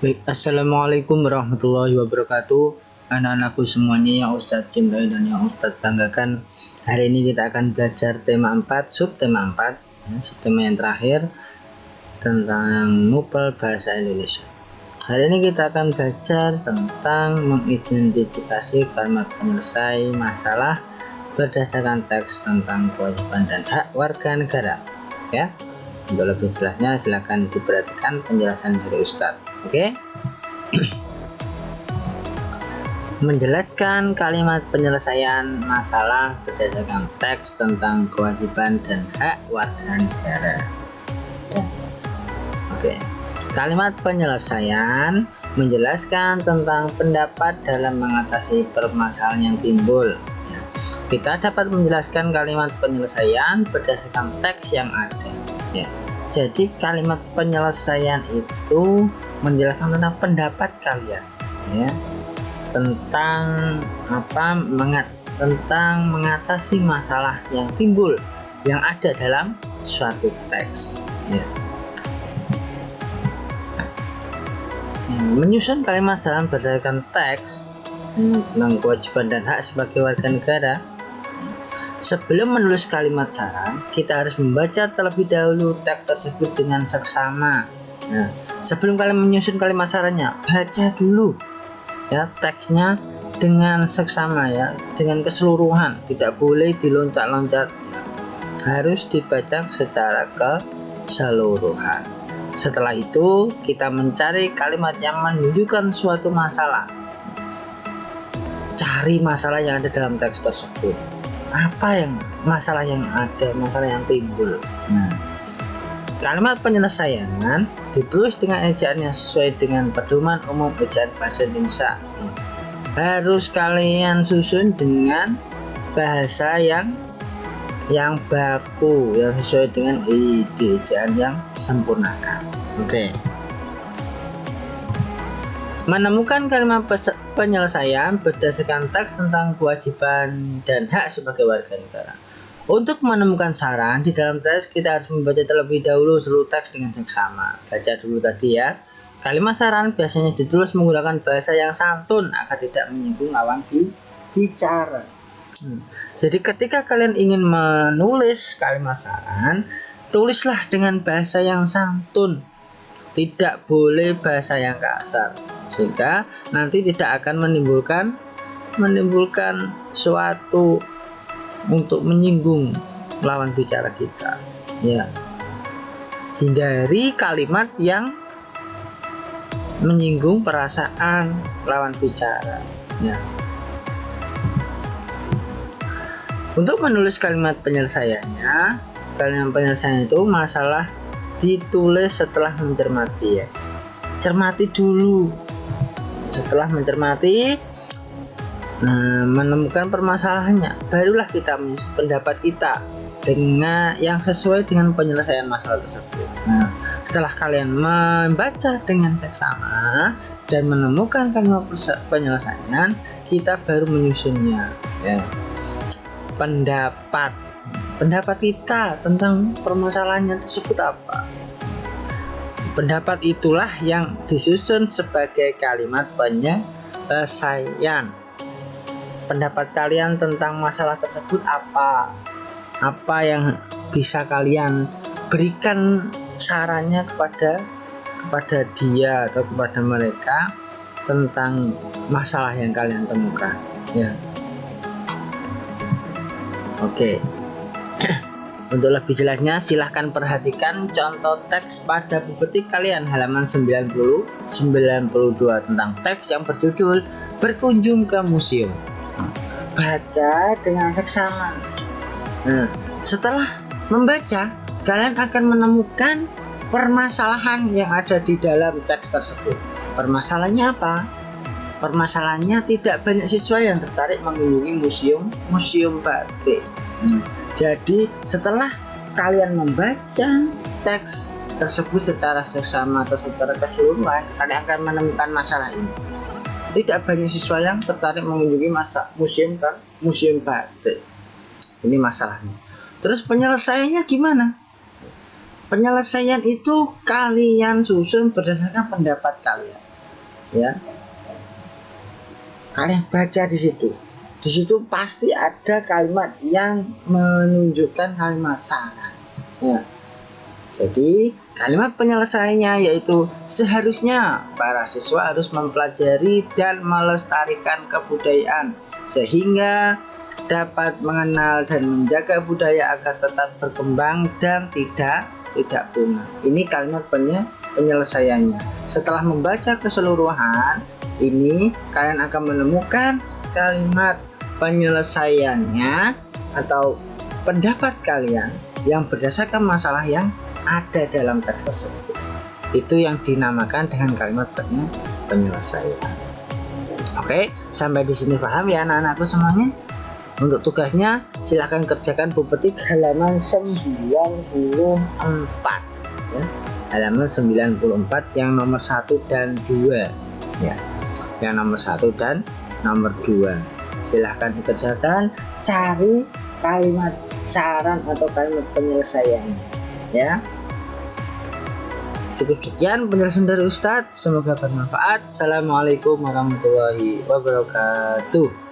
Baik, assalamualaikum warahmatullahi wabarakatuh. Anak-anakku semuanya yang Ustadz cintai dan yang Ustadz banggakan. Hari ini kita akan belajar tema 4, subtema 4, subtema yang terakhir tentang novel bahasa Indonesia. Hari ini kita akan belajar tentang mengidentifikasi kalimat penyelesai masalah berdasarkan teks tentang kewajiban dan hak warga negara. Ya, untuk lebih jelasnya silakan diperhatikan penjelasan dari Ustadz. Oke. Menjelaskan kalimat penyelesaian masalah berdasarkan teks tentang kewajiban dan hak warga negara. Oke. Kalimat penyelesaian menjelaskan tentang pendapat dalam mengatasi permasalahan yang timbul. Kita dapat menjelaskan kalimat penyelesaian berdasarkan teks yang ada. Jadi kalimat penyelesaian itu menjelaskan tentang pendapat kalian, tentang tentang mengatasi masalah yang timbul yang ada dalam suatu teks. Menyusun kalimat saran berdasarkan teks tentang kewajiban dan hak sebagai warga negara. Sebelum menulis kalimat saran, kita harus membaca terlebih dahulu teks tersebut dengan seksama. Sebelum kalian menyusun kalimat sarannya, baca dulu teksnya dengan seksama, dengan keseluruhan. Tidak boleh diloncat-loncat, harus dibaca secara keseluruhan. Setelah itu, kita mencari kalimat yang menunjukkan suatu masalah. Cari masalah yang ada dalam teks tersebut. Apa yang masalah yang ada, masalah yang timbul. Kalimat penyelesaian ditulis dengan ejaan yang sesuai dengan pedoman umum ejaan bahasa Indonesia. Harus kalian susun dengan bahasa yang baku, yang sesuai dengan ejaan yang disempurnakan. Oke. Menemukan kalimat penyelesaian berdasarkan teks tentang kewajiban dan hak sebagai warga negara. Untuk menemukan saran di dalam teks, kita harus membaca terlebih dahulu seluruh teks dengan seksama. Baca dulu tadi ya. Kalimat saran biasanya ditulis menggunakan bahasa yang santun agar tidak menyinggung lawan bicara. Jadi ketika kalian ingin menulis kalimat saran, tulislah dengan bahasa yang santun. Tidak boleh bahasa yang kasar, sehingga nanti tidak akan menimbulkan suatu untuk menyinggung lawan bicara kita. Hindari kalimat yang menyinggung perasaan lawan bicara. Untuk menulis kalimat penyelesaiannya, kalimat penyelesaian itu masalah ditulis setelah mencermati. Cermati dulu. Setelah mencermati, menemukan permasalahannya, barulah kita menyusun pendapat kita dengan yang sesuai dengan penyelesaian masalah tersebut. Setelah kalian membaca dengan seksama dan menemukan kalimat penyelesaian, kita baru menyusunnya. Pendapat kita tentang permasalahannya tersebut apa? Pendapat itulah yang disusun sebagai kalimat penyelesaian. Pendapat kalian tentang masalah tersebut apa? Apa yang bisa kalian berikan sarannya kepada dia atau kepada mereka tentang masalah yang kalian temukan. Oke. Untuk lebih jelasnya silahkan perhatikan contoh teks pada buku petik kalian halaman 90-92 tentang teks yang berjudul Berkunjung ke Museum. Baca dengan seksama. Setelah membaca, kalian akan menemukan permasalahan yang ada di dalam teks tersebut. Permasalahannya apa? Permasalahannya tidak banyak siswa yang tertarik mengunjungi museum batik. Jadi setelah kalian membaca teks tersebut secara seksama atau secara keseluruhan, kalian akan menemukan masalah ini. Tidak banyak siswa yang tertarik mengunjungi museum batik. Ini masalahnya. Terus penyelesaiannya gimana? Penyelesaian itu kalian susun berdasarkan pendapat kalian. ya. Kalian baca di situ. Di situ pasti ada kalimat yang menunjukkan kalimat saran. Ya. Jadi kalimat penyelesaiannya yaitu seharusnya para siswa harus mempelajari dan melestarikan kebudayaan sehingga dapat mengenal dan menjaga budaya agar tetap berkembang dan tidak punah. Ini kalimat penyelesaiannya. Setelah membaca keseluruhan ini, kalian akan menemukan kalimat penyelesaiannya atau pendapat kalian yang berdasarkan masalah yang ada dalam teks tersebut. Itu yang dinamakan dengan kalimat penyelesaian. Oke, sampai di sini paham ya anak-anakku semuanya? Untuk tugasnya silahkan kerjakan Bu Petik halaman 94 ya. Halaman 94 yang nomor 1 dan 2 ya. Yang nomor 1 dan nomor 2. Silahkan dikerjakan, cari kalimat saran atau kalimat penyelesaiannya ya. Cukup sekian penjelasan dari Ustadz, semoga bermanfaat. Assalamualaikum warahmatullahi wabarakatuh.